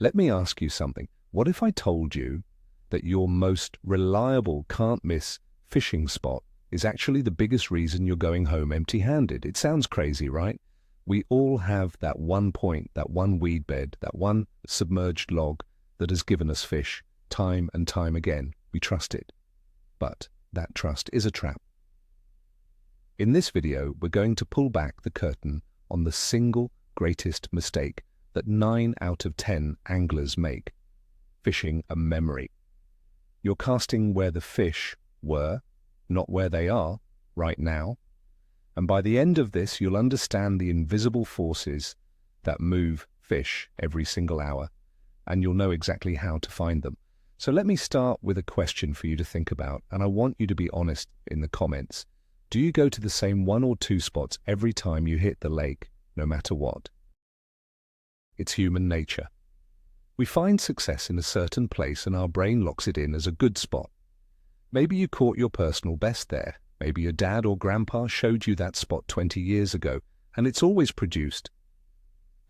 Let me ask you something. What if I told you that your most reliable can't-miss fishing spot is actually the biggest reason you're going home empty-handed? It sounds crazy, right? We all have that one point, that one weed bed, that one submerged log that has given us fish time and time again. We trust it. But that trust is a trap. In this video, we're going to pull back the curtain on the single greatest mistake that 9 out of 10 anglers make: fishing a memory. You're casting where the fish were, not where they are right now. And by the end of this, you'll understand the invisible forces that move fish every single hour, and you'll know exactly how to find them. So let me start with a question for you to think about, and I want you to be honest in the comments. Do you go to the same 1 or 2 spots every time you hit the lake, no matter what? It's human nature. We find success in a certain place and our brain locks it in as a good spot. Maybe you caught your personal best there. Maybe your dad or grandpa showed you that spot 20 years ago, and it's always produced.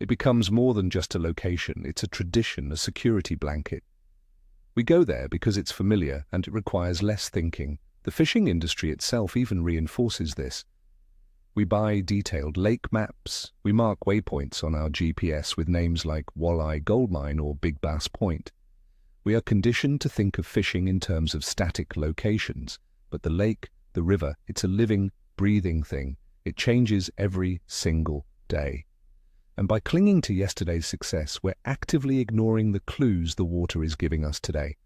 It becomes more than just a location. It's a tradition, a security blanket. We go there because it's familiar and it requires less thinking. The fishing industry itself even reinforces this. We buy detailed lake maps. We mark waypoints on our GPS with names like Walleye Goldmine or Big Bass Point. We are conditioned to think of fishing in terms of static locations, but the lake, the river, it's a living, breathing thing. It changes every single day. And by clinging to yesterday's success, we're actively ignoring the clues the water is giving us today.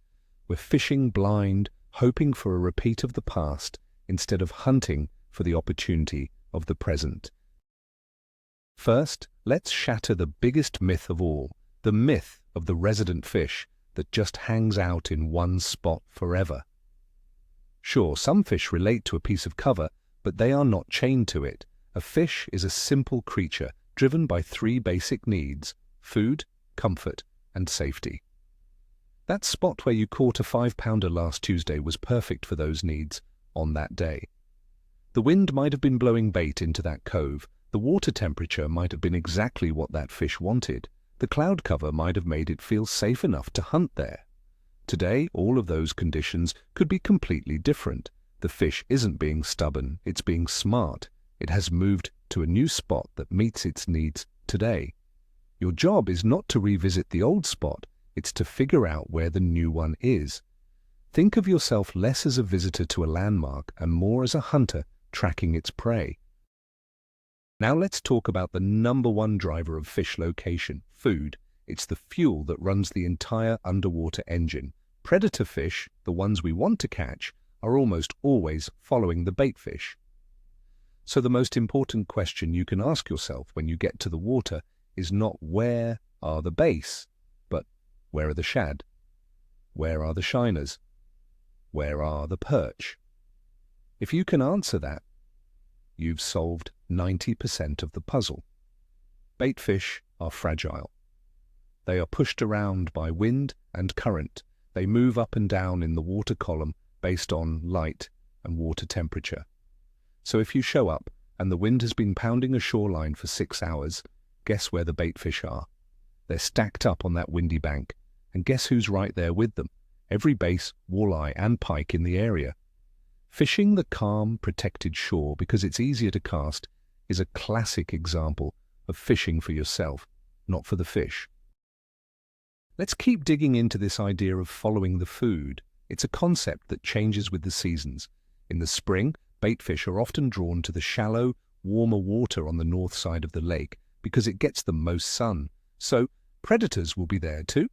We're fishing blind, hoping for a repeat of the past, instead of hunting for the opportunity of the present. First, let's shatter the biggest myth of all, the myth of the resident fish that just hangs out in one spot forever. Sure, some fish relate to a piece of cover, but they are not chained to it. A fish is a simple creature driven by 3 basic needs: food, comfort, and safety. That spot where you caught a 5-pounder last Tuesday was perfect for those needs on that day. The wind might have been blowing bait into that cove. The water temperature might have been exactly what that fish wanted. The cloud cover might have made it feel safe enough to hunt there. Today, all of those conditions could be completely different. The fish isn't being stubborn, it's being smart. It has moved to a new spot that meets its needs today. Your job is not to revisit the old spot, it's to figure out where the new one is. Think of yourself less as a visitor to a landmark and more as a hunter tracking its prey. Now let's talk about the #1 driver of fish location: food. It's the fuel that runs the entire underwater engine. Predator fish, the ones we want to catch, are almost always following the baitfish. So the most important question you can ask yourself when you get to the water is not where are the bass, but where are the shad? Where are the shiners? Where are the perch? If you can answer that, you've solved 90% of the puzzle. Baitfish are fragile. They are pushed around by wind and current. They move up and down in the water column based on light and water temperature. So if you show up and the wind has been pounding a shoreline for 6 hours, guess where the baitfish are? They're stacked up on that windy bank. And guess who's right there with them? Every bass, walleye and pike in the area. Fishing the calm, protected shore because it's easier to cast is a classic example of fishing for yourself, not for the fish. Let's keep digging into this idea of following the food. It's a concept that changes with the seasons. In the spring, baitfish are often drawn to the shallow, warmer water on the north side of the lake because it gets the most sun. So predators will be there too.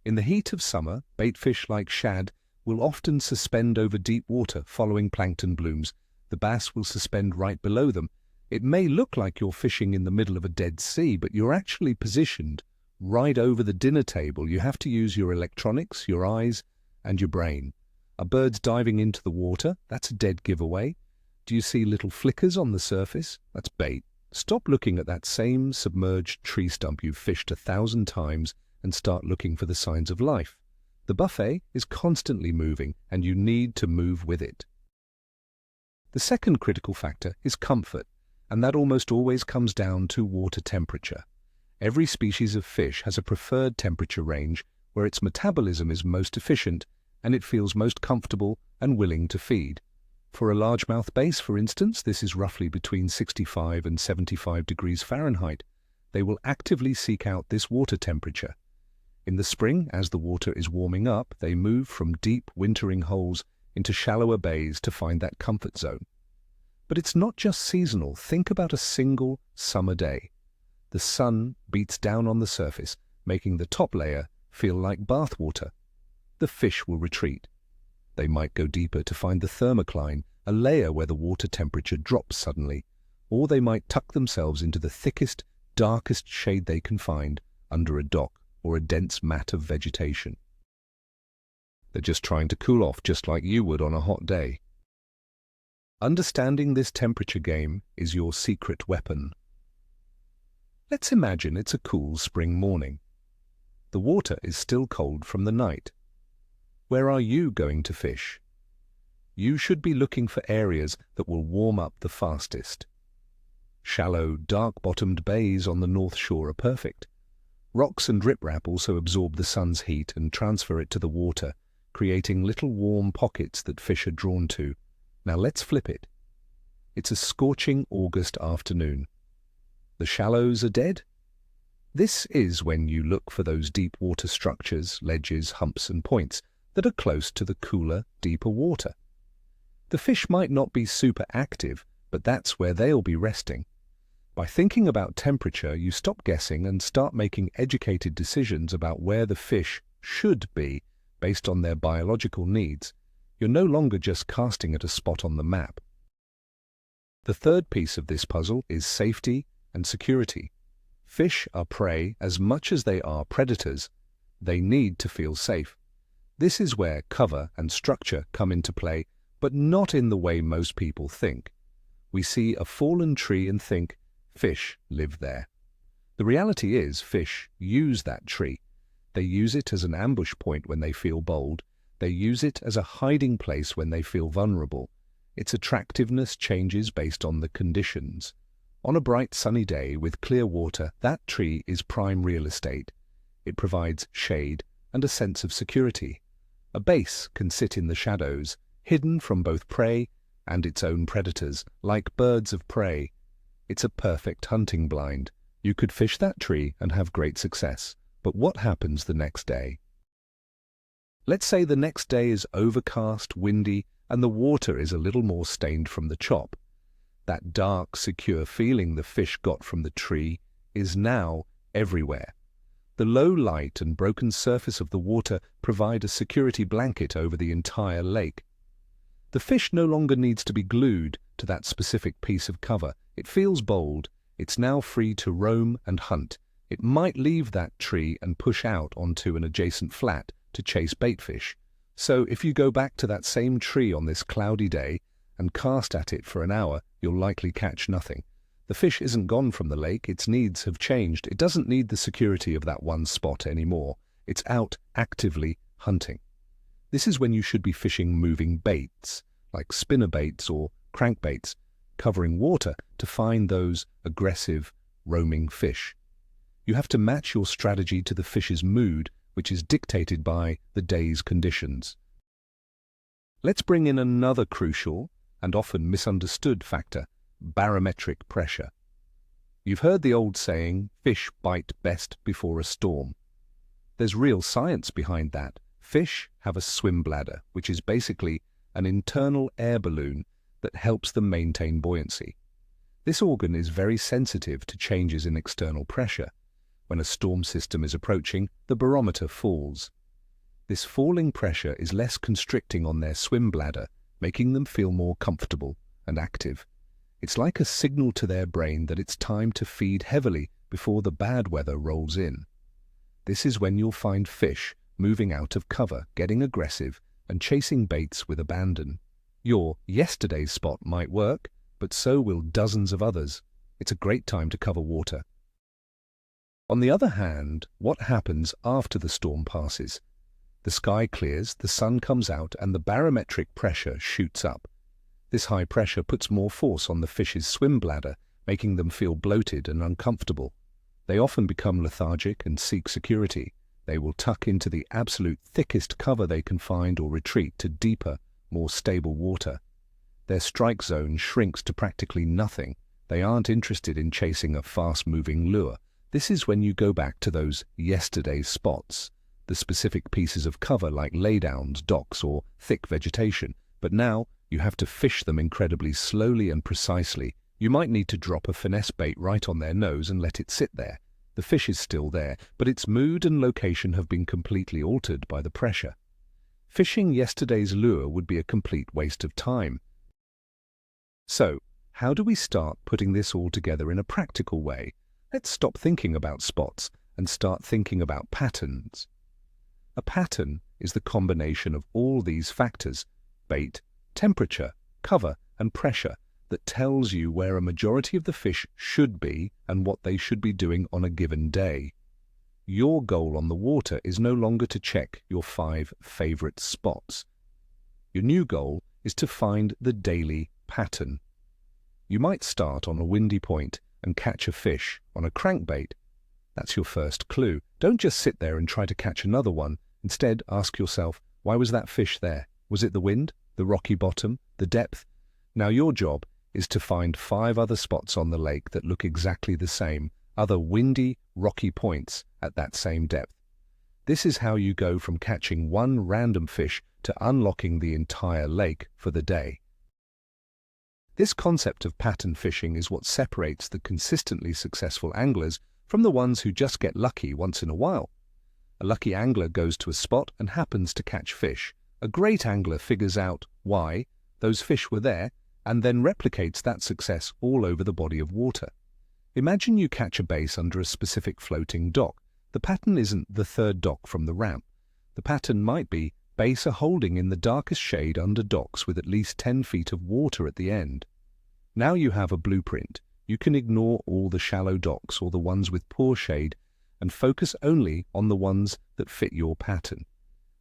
In the heat of summer, baitfish like shad will often suspend over deep water following plankton blooms. The bass will suspend right below them. It may look like you're fishing in the middle of a dead sea, but you're actually positioned right over the dinner table. You have to use your electronics, your eyes, and your brain. Are birds diving into the water? That's a dead giveaway. Do you see little flickers on the surface? That's bait. Stop looking at that same submerged tree stump you've fished 1,000 times and start looking for the signs of life. The buffet is constantly moving, and you need to move with it. The second critical factor is comfort, and that almost always comes down to water temperature. Every species of fish has a preferred temperature range where its metabolism is most efficient and it feels most comfortable and willing to feed. For a largemouth bass, for instance, this is roughly between 65 and 75 degrees Fahrenheit. They will actively seek out this water temperature. In the spring, as the water is warming up, they move from deep wintering holes into shallower bays to find that comfort zone. But it's not just seasonal. Think about a single summer day. The sun beats down on the surface, making the top layer feel like bathwater. The fish will retreat. They might go deeper to find the thermocline, a layer where the water temperature drops suddenly, or they might tuck themselves into the thickest, darkest shade they can find under a dock or a dense mat of vegetation. They're just trying to cool off, just like you would on a hot day. Understanding this temperature game is your secret weapon. Let's imagine it's a cool spring morning. The water is still cold from the night. Where are you going to fish? You should be looking for areas that will warm up the fastest. Shallow, dark-bottomed bays on the north shore are perfect. Rocks and riprap also absorb the sun's heat and transfer it to the water, creating little warm pockets that fish are drawn to. Now let's flip it. It's a scorching August afternoon. The shallows are dead? This is when you look for those deep water structures, ledges, humps and points that are close to the cooler, deeper water. The fish might not be super active, but that's where they'll be resting. By thinking about temperature, you stop guessing and start making educated decisions about where the fish should be based on their biological needs. You're no longer just casting at a spot on the map. The third piece of this puzzle is safety and security. Fish are prey as much as they are predators. They need to feel safe. This is where cover and structure come into play, but not in the way most people think. We see a fallen tree and think, fish live there. The reality is fish use that tree. They use it as an ambush point when they feel bold. They use it as a hiding place when they feel vulnerable. Its attractiveness changes based on the conditions. On a bright sunny day with clear water, that tree is prime real estate. It provides shade and a sense of security. A bass can sit in the shadows, hidden from both prey and its own predators, like birds of prey. It's a perfect hunting blind. You could fish that tree and have great success. But what happens the next day? Let's say the next day is overcast, windy, and the water is a little more stained from the chop. That dark, secure feeling the fish got from the tree is now everywhere. The low light and broken surface of the water provide a security blanket over the entire lake. The fish no longer needs to be glued to that specific piece of cover. It feels bold. It's now free to roam and hunt. It might leave that tree and push out onto an adjacent flat to chase baitfish. So if you go back to that same tree on this cloudy day and cast at it for an hour, you'll likely catch nothing. The fish isn't gone from the lake. Its needs have changed. It doesn't need the security of that one spot anymore. It's out actively hunting. This is when you should be fishing moving baits, like spinner baits or crankbaits, covering water to find those aggressive, roaming fish. You have to match your strategy to the fish's mood, which is dictated by the day's conditions. Let's bring in another crucial and often misunderstood factor, barometric pressure. You've heard the old saying, fish bite best before a storm. There's real science behind that. Fish have a swim bladder, which is basically an internal air balloon that helps them maintain buoyancy. This organ is very sensitive to changes in external pressure. When a storm system is approaching, the barometer falls. This falling pressure is less constricting on their swim bladder, making them feel more comfortable and active. It's like a signal to their brain that it's time to feed heavily before the bad weather rolls in. This is when you'll find fish moving out of cover, getting aggressive, and chasing baits with abandon. Your yesterday's spot might work, but so will dozens of others. It's a great time to cover water. On the other hand, what happens after the storm passes? The sky clears, the sun comes out, and the barometric pressure shoots up. This high pressure puts more force on the fish's swim bladder, making them feel bloated and uncomfortable. They often become lethargic and seek security. They will tuck into the absolute thickest cover they can find or retreat to deeper, more stable water. Their strike zone shrinks to practically nothing. They aren't interested in chasing a fast-moving lure. This is when you go back to those yesterday's spots, the specific pieces of cover like laydowns, docks, or thick vegetation. But now you have to fish them incredibly slowly and precisely. You might need to drop a finesse bait right on their nose and let it sit there. The fish is still there, but its mood and location have been completely altered by the pressure. Fishing yesterday's lure would be a complete waste of time. So, how do we start putting this all together in a practical way? Let's stop thinking about spots and start thinking about patterns. A pattern is the combination of all these factors, bait, temperature, cover, and pressure, that tells you where a majority of the fish should be and what they should be doing on a given day. Your goal on the water is no longer to check your 5 favorite spots. Your new goal is to find the daily pattern. You might start on a windy point and catch a fish on a crankbait. That's your first clue. Don't just sit there and try to catch another one. Instead, ask yourself, why was that fish there? Was it the wind, the rocky bottom, the depth? Now your job is to find 5 other spots on the lake that look exactly the same, other windy, rocky points at that same depth. This is how you go from catching one random fish to unlocking the entire lake for the day. This concept of pattern fishing is what separates the consistently successful anglers from the ones who just get lucky once in a while. A lucky angler goes to a spot and happens to catch fish. A great angler figures out why those fish were there and then replicates that success all over the body of water. Imagine you catch a bass under a specific floating dock. The pattern isn't the third dock from the ramp. The pattern might be bass are holding in the darkest shade under docks with at least 10 feet of water at the end. Now you have a blueprint. You can ignore all the shallow docks or the ones with poor shade and focus only on the ones that fit your pattern.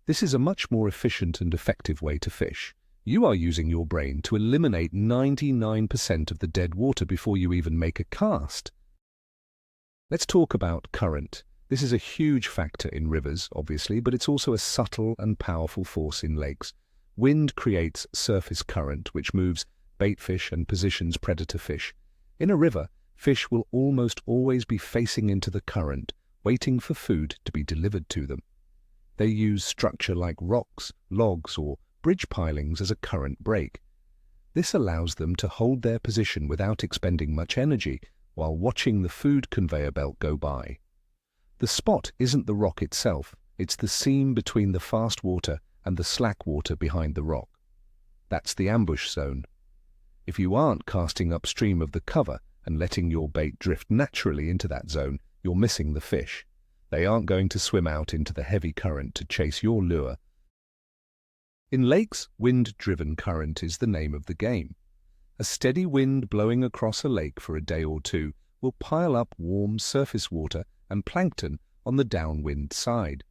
This is a much more efficient and effective way to fish. You are using your brain to eliminate 99% of the dead water before you even make a cast. Let's talk about current. This is a huge factor in rivers, obviously, but it's also a subtle and powerful force in lakes. Wind creates surface current, which moves baitfish and positions predator fish. In a river, fish will almost always be facing into the current, waiting for food to be delivered to them. They use structure like rocks, logs, or bridge pilings as a current brake. This allows them to hold their position without expending much energy while watching the food conveyor belt go by. The spot isn't the rock itself, it's the seam between the fast water and the slack water behind the rock. That's the ambush zone. If you aren't casting upstream of the cover and letting your bait drift naturally into that zone, you're missing the fish. They aren't going to swim out into the heavy current to chase your lure. In lakes, wind-driven current is the name of the game. A steady wind blowing across a lake for a day or two will pile up warm surface water and plankton on the downwind side.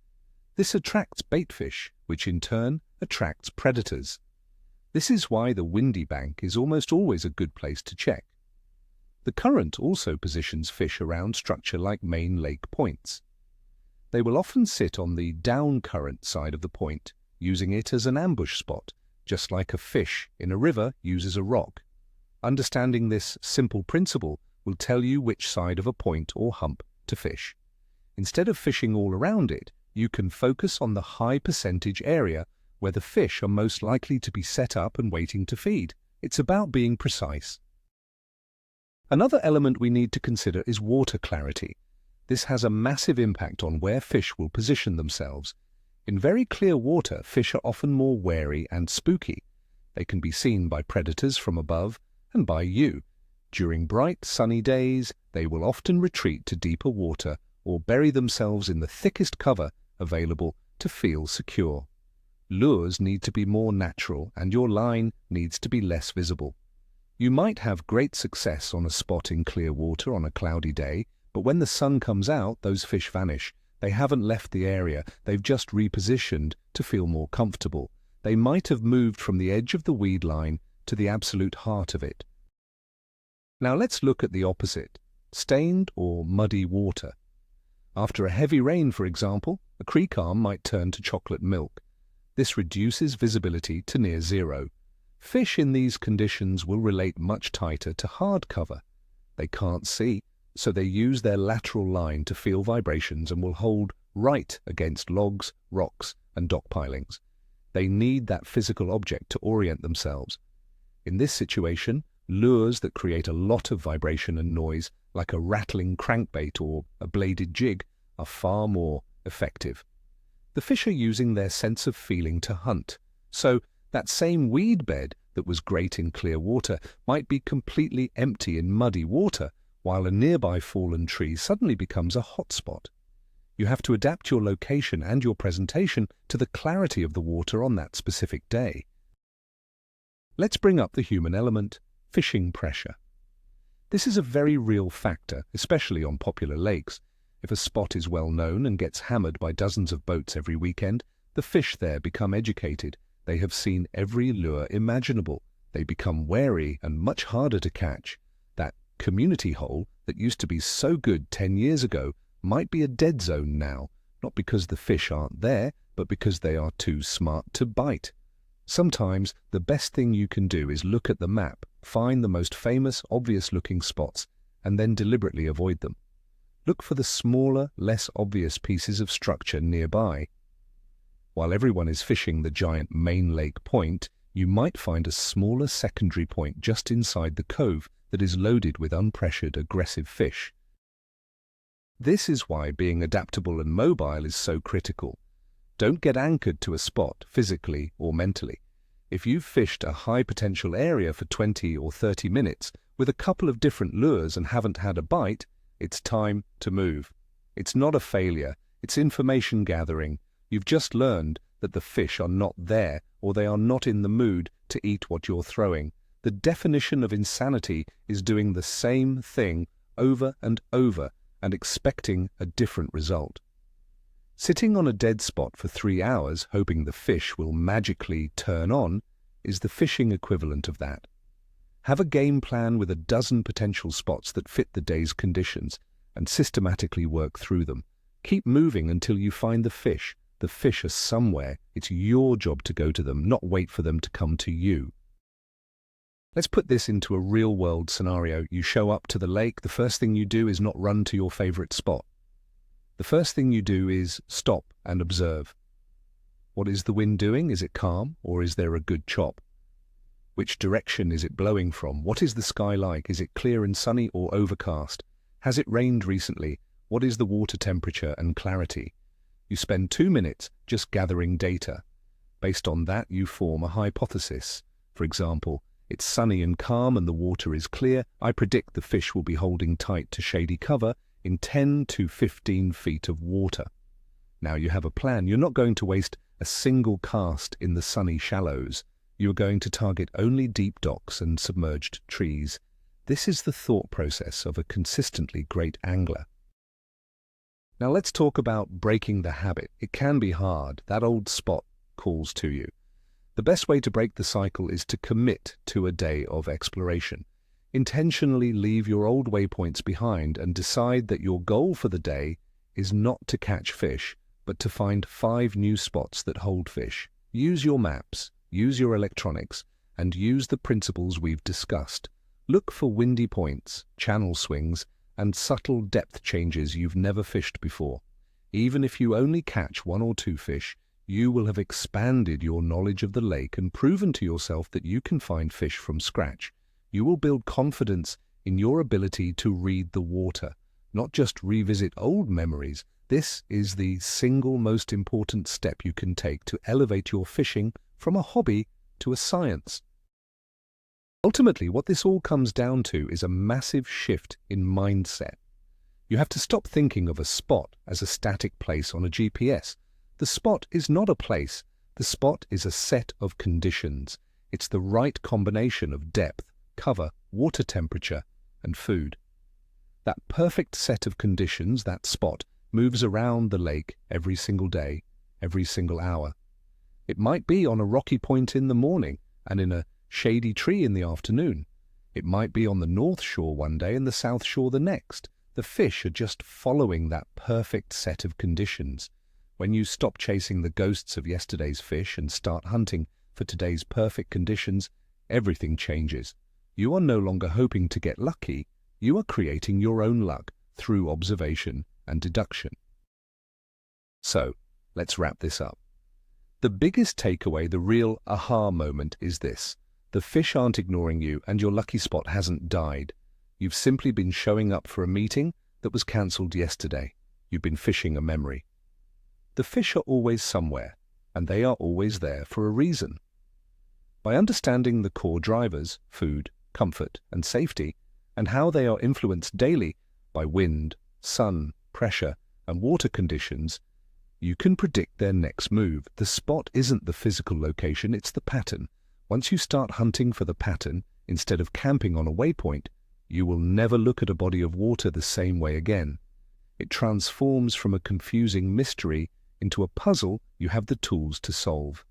This attracts baitfish, which in turn attracts predators. This is why the windy bank is almost always a good place to check. The current also positions fish around structure like main lake points. They will often sit on the down current side of the point, using it as an ambush spot, just like a fish in a river uses a rock. Understanding this simple principle will tell you which side of a point or hump to fish. Instead of fishing all around it, you can focus on the high percentage area where the fish are most likely to be set up and waiting to feed. It's about being precise. Another element we need to consider is water clarity. This has a massive impact on where fish will position themselves. In very clear water, fish are often more wary and spooky. They can be seen by predators from above and by you. During bright, sunny days, they will often retreat to deeper water or bury themselves in the thickest cover available to feel secure. Lures need to be more natural and your line needs to be less visible. You might have great success on a spot in clear water on a cloudy day, but when the sun comes out, those fish vanish. They haven't left the area, they've just repositioned to feel more comfortable. They might have moved from the edge of the weed line to the absolute heart of it. Now let's look at the opposite. stained or muddy water. After a heavy rain, for example, a creek arm might turn to chocolate milk. This reduces visibility to near zero. Fish in these conditions will relate much tighter to hard cover. They can't see, so they use their lateral line to feel vibrations and will hold right against logs, rocks, and dock pilings. They need that physical object to orient themselves. In this situation, lures that create a lot of vibration and noise, like a rattling crankbait or a bladed jig, are far more effective. The fish are using their sense of feeling to hunt, so that same weed bed that was great in clear water might be completely empty in muddy water, while a nearby fallen tree suddenly becomes a hotspot. You have to adapt your location and your presentation to the clarity of the water on that specific day. Let's bring up the human element, fishing pressure. This is a very real factor, especially on popular lakes. If a spot is well known and gets hammered by dozens of boats every weekend, the fish there become educated. They have seen every lure imaginable. They become wary and much harder to catch. That community hole that used to be so good 10 years ago might be a dead zone now, not because the fish aren't there, but because they are too smart to bite. Sometimes the best thing you can do is look at the map, find the most famous, obvious-looking spots, and then deliberately avoid them. Look for the smaller, less obvious pieces of structure nearby. While everyone is fishing the giant main lake point, you might find a smaller secondary point just inside the cove that is loaded with unpressured, aggressive fish. This is why being adaptable and mobile is so critical. Don't get anchored to a spot, physically or mentally. If you've fished a high-potential area for 20 or 30 minutes with a couple of different lures and haven't had a bite, it's time to move. It's not a failure, it's information gathering. You've just learned that the fish are not there or they are not in the mood to eat what you're throwing. The definition of insanity is doing the same thing over and over and expecting a different result. Sitting on a dead spot for 3 hours hoping the fish will magically turn on is the fishing equivalent of that. Have a game plan with a dozen potential spots that fit the day's conditions and systematically work through them. Keep moving until you find the fish. The fish are somewhere. It's your job to go to them, not wait for them to come to you. Let's put this into a real-world scenario. You show up to the lake. The first thing you do is not run to your favorite spot. The first thing you do is stop and observe. What is the wind doing? Is it calm or is there a good chop? Which direction is it blowing from? What is the sky like? Is it clear and sunny or overcast? Has it rained recently? What is the water temperature and clarity? You spend 2 minutes just gathering data. Based on that, you form a hypothesis. For example, it's sunny and calm and the water is clear. I predict the fish will be holding tight to shady cover in 10 to 15 feet of water. Now you have a plan. You're not going to waste a single cast in the sunny shallows. You are going to target only deep docks and submerged trees. This is the thought process of a consistently great angler. Now let's talk about breaking the habit. It can be hard. That old spot calls to you. The best way to break the cycle is to commit to a day of exploration. Intentionally leave your old waypoints behind and decide that your goal for the day is not to catch fish, but to find 5 new spots that hold fish. Use your maps, use your electronics, and use the principles we've discussed. Look for windy points, channel swings, and subtle depth changes you've never fished before. Even if you only catch 1 or 2 fish, you will have expanded your knowledge of the lake and proven to yourself that you can find fish from scratch. You will build confidence in your ability to read the water, not just revisit old memories. This is the single most important step you can take to elevate your fishing from a hobby to a science. Ultimately, what this all comes down to is a massive shift in mindset. You have to stop thinking of a spot as a static place on a GPS. The spot is not a place. The spot is a set of conditions. It's the right combination of depth, cover, water temperature, and food. That perfect set of conditions, that spot, moves around the lake every single day, every single hour. It might be on a rocky point in the morning and in a shady tree in the afternoon. It might be on the North Shore one day and the South Shore the next. The fish are just following that perfect set of conditions. When you stop chasing the ghosts of yesterday's fish and start hunting for today's perfect conditions, everything changes. You are no longer hoping to get lucky. You are creating your own luck through observation and deduction. So, let's wrap this up. The biggest takeaway, the real aha moment, is this. The fish aren't ignoring you and your lucky spot hasn't died. You've simply been showing up for a meeting that was cancelled yesterday. You've been fishing a memory. The fish are always somewhere, and they are always there for a reason. By understanding the core drivers, food, comfort, and safety, and how they are influenced daily by wind, sun, pressure, and water conditions, you can predict their next move. The spot isn't the physical location, it's the pattern. Once you start hunting for the pattern, instead of camping on a waypoint, you will never look at a body of water the same way again. It transforms from a confusing mystery into a puzzle you have the tools to solve.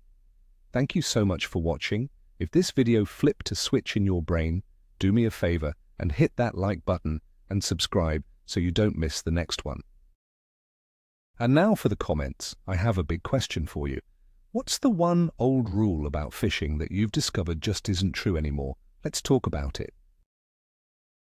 Thank you so much for watching. If this video flipped a switch in your brain, do me a favor and hit that like button and subscribe so you don't miss the next one. And now for the comments. I have a big question for you. What's the one old rule about fishing that you've discovered just isn't true anymore? Let's talk about it.